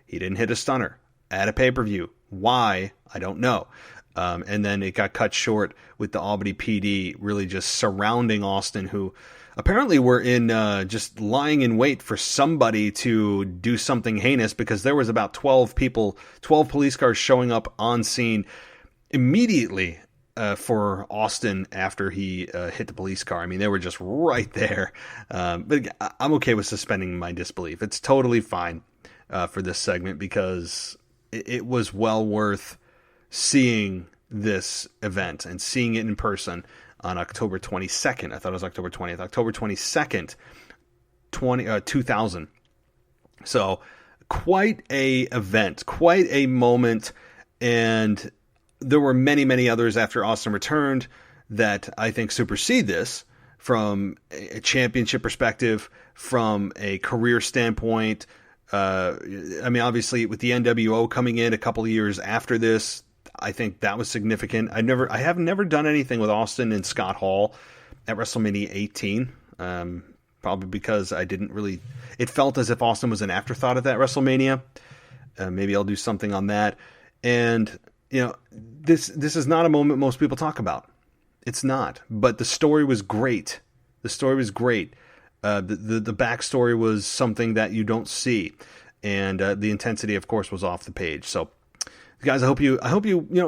He didn't hit a stunner at a pay-per-view. Why? I don't know. And then it got cut short with the Albany PD really just surrounding Austin, who apparently were in just lying in wait for somebody to do something heinous, because there was about 12 police cars showing up on scene immediately for Austin after he hit the police car. I mean, they were just right there. But I'm okay with suspending my disbelief. It's totally fine for this segment, because it was well worth seeing this event and seeing it in person on October 22nd. I thought it was October 20th. October 22nd, 2000. So quite a event, quite a moment. And there were many, many others after Austin returned that I think supersede this from a championship perspective, from a career standpoint. I mean, obviously with the NWO coming in a couple of years after this, I think that was significant. I have never done anything with Austin and Scott Hall at WrestleMania 18. Probably because I didn't really, it felt as if Austin was an afterthought at that WrestleMania. Maybe I'll do something on that. And, you know, this is not a moment most people talk about. It's not, but the story was great. The story was great. The backstory was something that you don't see. And, the intensity, of course, was off the page. So, guys, I hope you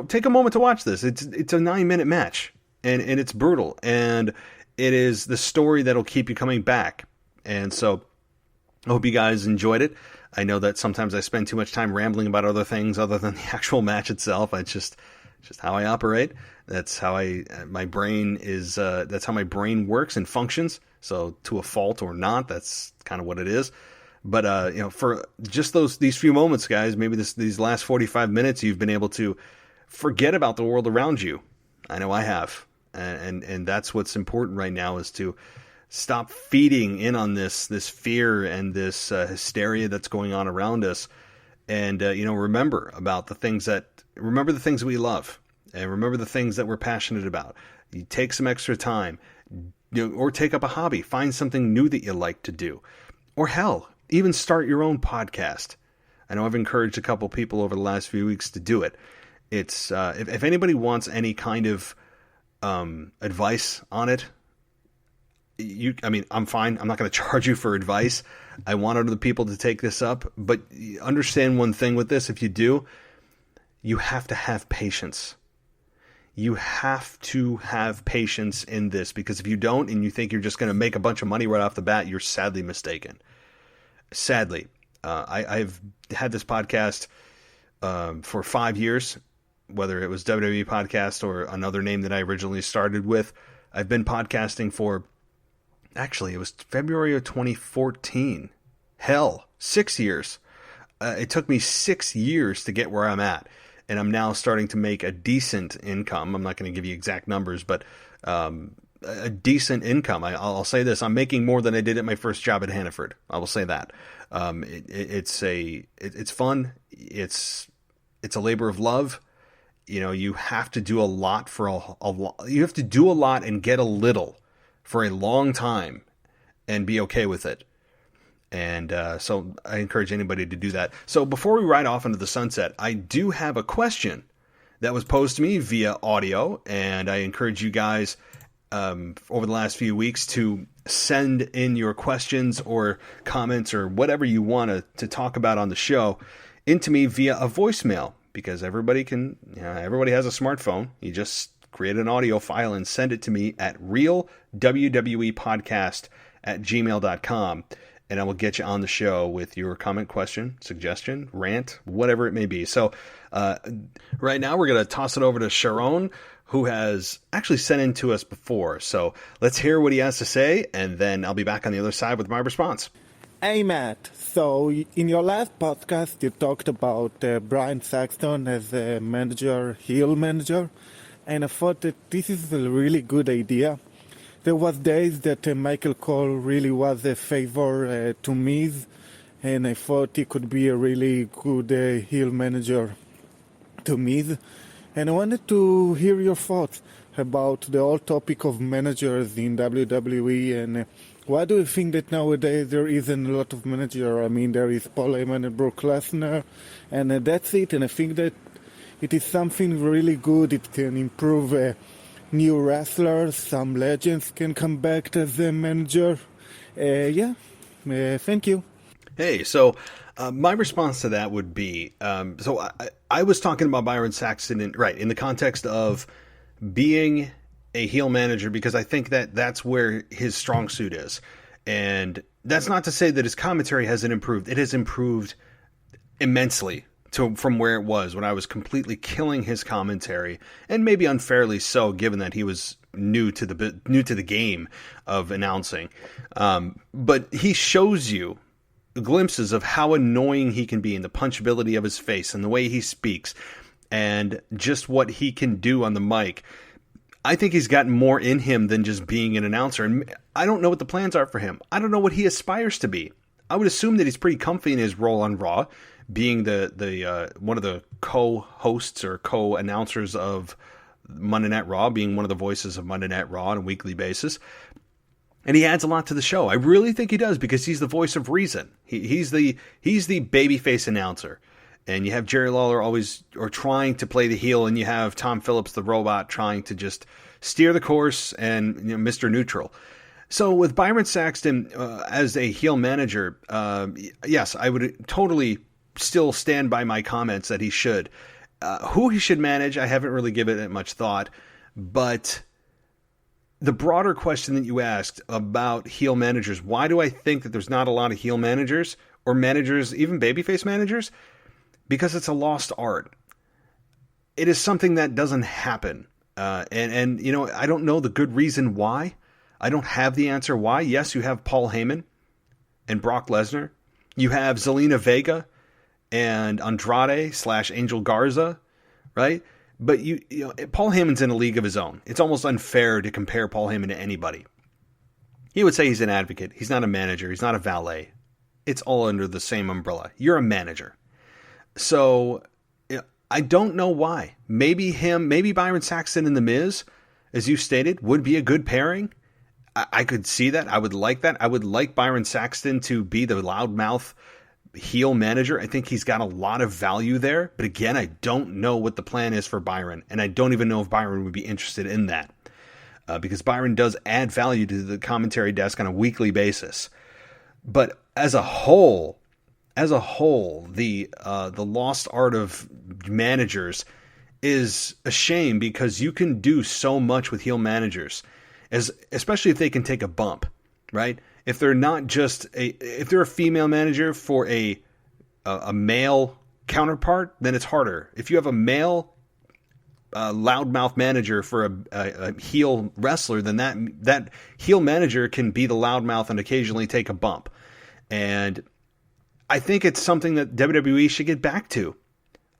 take a moment to watch this. It's a 9-minute match, and it's brutal, and it is the story that'll keep you coming back. And so I hope you guys enjoyed it. I know that sometimes I spend too much time rambling about other things other than the actual match itself. It's just how I operate. That's how my brain works and functions. So to a fault or not, that's kind of what it is. But, for just these few moments, guys, maybe these last 45 minutes, you've been able to forget about the world around you. I know I have. And that's what's important right now, is to stop feeding in on this fear and this hysteria that's going on around us. And, remember the things that we love, and remember the things that we're passionate about. You take some extra time, or take up a hobby, find something new that you like to do, or hell, even start your own podcast. I know I've encouraged a couple people over the last few weeks to do it. It's if anybody wants any kind of advice on it, I'm fine. I'm not going to charge you for advice. I want other people to take this up, but understand one thing with this: if you do, you have to have patience. You have to have patience in this, because if you don't, and you think you're just going to make a bunch of money right off the bat, you're sadly mistaken. Sadly, I've had this podcast for 5 years, whether it was WWE Podcast or another name that I originally started with. I've been podcasting for, actually, it was February of 2014. Hell, 6 years. It took me 6 years to get where I'm at, and I'm now starting to make a decent income. I'm not going to give you exact numbers, but a decent income. I'll say this: I'm making more than I did at my first job at Hannaford. I will say that. It's fun. It's a labor of love. You have to do a lot you have to do a lot and get a little for a long time and be okay with it. And so I encourage anybody to do that. So before we ride off into the sunset, I do have a question that was posed to me via audio, and I encourage you guys over the last few weeks to send in your questions or comments or whatever you want to talk about on the show into me via a voicemail, because everybody has a smartphone. You just create an audio file and send it to me at realwwepodcast@gmail.com, and I will get you on the show with your comment, question, suggestion, rant, whatever it may be. So right now we're going to toss it over to Sharon, who has actually sent in to us before. So let's hear what he has to say, and then I'll be back on the other side with my response. Hey, Matt. So in your last podcast, you talked about Brian Saxton as a heel manager, and I thought that this is a really good idea. There was days that Michael Cole really was a favor to Miz, and I thought he could be a really good heel manager to Miz. And I wanted to hear your thoughts about the whole topic of managers in WWE, and Why do you think that nowadays there isn't a lot of manager? I mean, there is Paul Heyman and Brock Lesnar, and that's it. And I think that it is something really good. It can improve new wrestlers. Some legends can come back as a manager. Thank you. Hey, so my response to that would be, I was talking about Byron Saxton in the context of being a heel manager, because I think that that's where his strong suit is. And that's not to say that his commentary hasn't improved. It has improved immensely from where it was when I was completely killing his commentary, and maybe unfairly so, given that he was new to the game of announcing. But he shows you glimpses of how annoying he can be, and the punchability of his face and the way he speaks and just what he can do on the mic. I think he's gotten more in him than just being an announcer. And I don't know what the plans are for him. I don't know what he aspires to be. I would assume that he's pretty comfy in his role on Raw, being the one of the co-hosts or co-announcers of Monday Night Raw, being one of the voices of Monday Night Raw on a weekly basis. And he adds a lot to the show. I really think he does, because he's the voice of reason. He's the babyface announcer. And you have Jerry Lawler always trying to play the heel, and you have Tom Phillips, the robot, trying to just steer the course and Mr. Neutral. So with Byron Saxton as a heel manager, yes, I would totally still stand by my comments that he should. Who he should manage, I haven't really given it much thought. But the broader question that you asked about heel managers, why do I think that there's not a lot of heel managers or managers, even babyface managers? Because it's a lost art. It is something that doesn't happen. And I don't know the good reason why. I don't have the answer why. Yes, you have Paul Heyman and Brock Lesnar. You have Zelina Vega and Andrade / Angel Garza, right? But Paul Heyman's in a league of his own. It's almost unfair to compare Paul Heyman to anybody. He would say he's an advocate. He's not a manager. He's not a valet. It's all under the same umbrella. You're a manager. So I don't know why. Maybe Byron Saxton and The Miz, as you stated, would be a good pairing. I could see that. I would like that. I would like Byron Saxton to be the loudmouth heel manager. I think he's got a lot of value there. But again, I don't know what the plan is for Byron. And I don't even know if Byron would be interested in that. Because Byron does add value to the commentary desk on a weekly basis. But as a whole, the lost art of managers is a shame, because you can do so much with heel managers, especially if they can take a bump, right? If they're not just if they're a female manager for a male counterpart, then it's harder. If you have a male loudmouth manager for a heel wrestler, then that heel manager can be the loudmouth and occasionally take a bump. And I think it's something that WWE should get back to.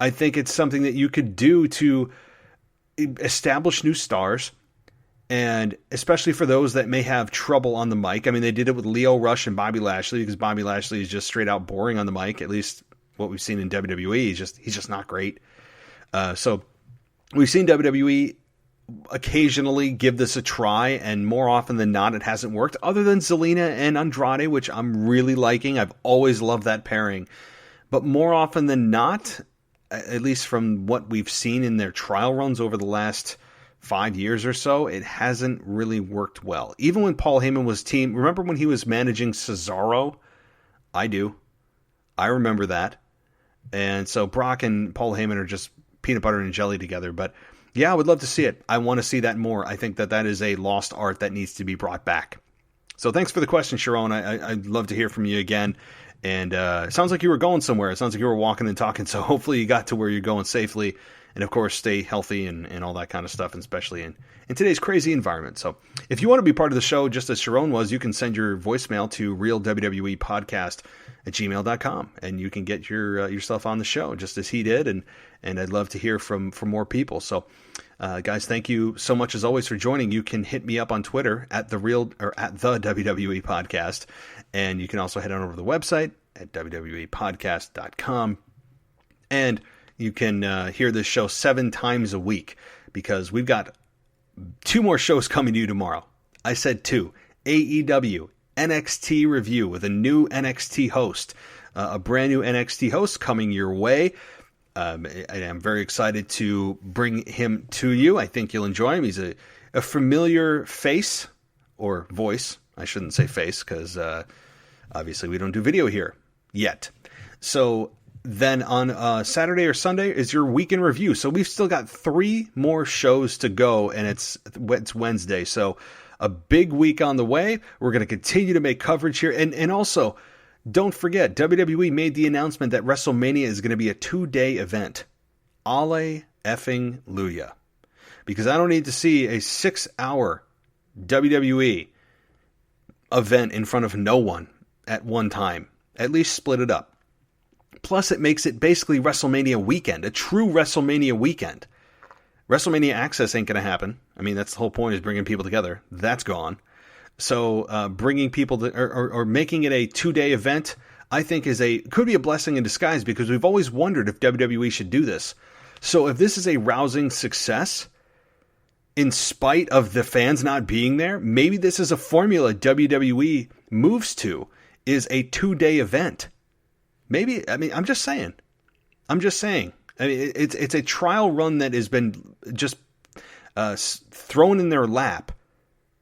I think it's something that you could do to establish new stars, and especially for those that may have trouble on the mic. I mean, they did it with Lio Rush and Bobby Lashley, because Bobby Lashley is just straight out boring on the mic. At least what we've seen in WWE, he's just not great. So we've seen WWE occasionally give this a try, and more often than not, it hasn't worked, other than Zelina and Andrade, which I'm really liking. I've always loved that pairing. But more often than not, at least from what we've seen in their trial runs over the last 5 years or so, it hasn't really worked well. Even when Paul Heyman was remember when he was managing Cesaro? I do. I remember that. And so Brock and Paul Heyman are just peanut butter and jelly together, but yeah, I would love to see it. I want to see that more. I think that is a lost art that needs to be brought back. So thanks for the question, Sharon. I'd love to hear from you again. And it sounds like you were going somewhere. It sounds like you were walking and talking. So hopefully you got to where you're going safely. And of course, stay healthy and all that kind of stuff, and especially in today's crazy environment. So if you want to be part of the show, just as Sharon was, you can send your voicemail to realwwepodcast@gmail.com, and you can get yourself on the show just as he did. And I'd love to hear from more people. So guys, thank you so much as always for joining. You can hit me up on Twitter at the WWE Podcast. And you can also head on over to the website at wwepodcast.com. And you can hear this show 7 times a week, because we've got 2 more shows coming to you tomorrow. I said 2. AEW NXT review with a new NXT host, a brand new NXT host coming your way. I'm very excited to bring him to you. I think you'll enjoy him. He's a familiar face, or voice. I shouldn't say face, because obviously we don't do video here yet. So then on Saturday or Sunday is your weekend review. So we've still got 3 more shows to go, and it's Wednesday. So a big week on the way. We're going to continue to make coverage here. And also, don't forget, WWE made the announcement that WrestleMania is going to be a 2-day event. Ale effing Luya. Because I don't need to see a 6-hour WWE event in front of no one at one time. At least split it up. Plus, it makes it basically WrestleMania weekend, a true WrestleMania weekend. WrestleMania Access ain't going to happen. I mean, that's the whole point, is bringing people together. That's gone. So bringing people to, or making it a 2-day event, I think could be a blessing in disguise, because we've always wondered if WWE should do this. So if this is a rousing success, in spite of the fans not being there, maybe this is a formula WWE moves to, is a 2-day event. Maybe, I mean, I'm just saying. I mean, it's a trial run that has been just thrown in their lap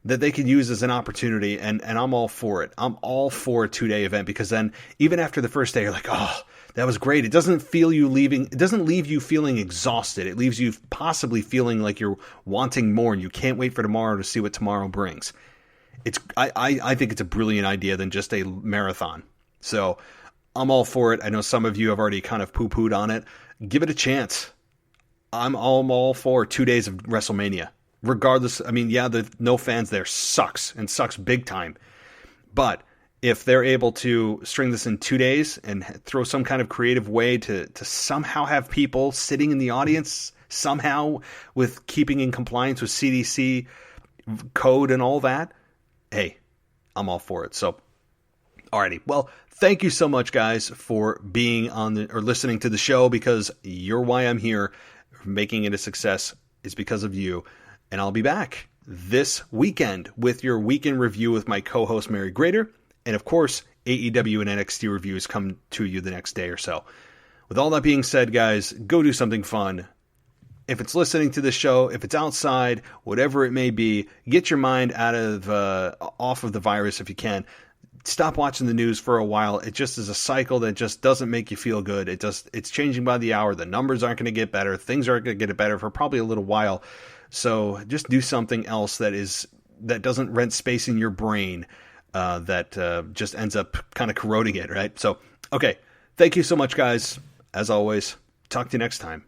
that they could use as an opportunity, and I'm all for it. I'm all for a 2-day event, because then even after the first day, you're like, oh, that was great. It doesn't leave you feeling exhausted. It leaves you possibly feeling like you're wanting more, and you can't wait for tomorrow to see what tomorrow brings. I think it's a brilliant idea than just a marathon. So I'm all for it. I know some of you have already kind of poo-pooed on it. Give it a chance. I'm all for 2 days of WrestleMania. Regardless, I mean, yeah, the no fans there sucks, and sucks big time. But if they're able to string this in 2 days and throw some kind of creative way to somehow have people sitting in the audience, somehow with keeping in compliance with CDC code and all that, hey, I'm all for it. So, alrighty. Well, thank you so much, guys, for being or listening to the show, because you're why I'm here. Making it a success is because of you. And I'll be back this weekend with your weekend review with my co-host, Mary Grader. And of course, AEW and NXT reviews come to you the next day or so. With all that being said, guys, go do something fun. If it's listening to the show, if it's outside, whatever it may be, get your mind off of the virus if you can. Stop watching the news for a while. It just is a cycle that just doesn't make you feel good. It's changing by the hour. The numbers aren't going to get better. Things aren't going to get better for probably a little while. So just do something else that doesn't rent space in your brain, that just ends up kind of corroding it, right? So, okay. Thank you so much, guys. As always, talk to you next time.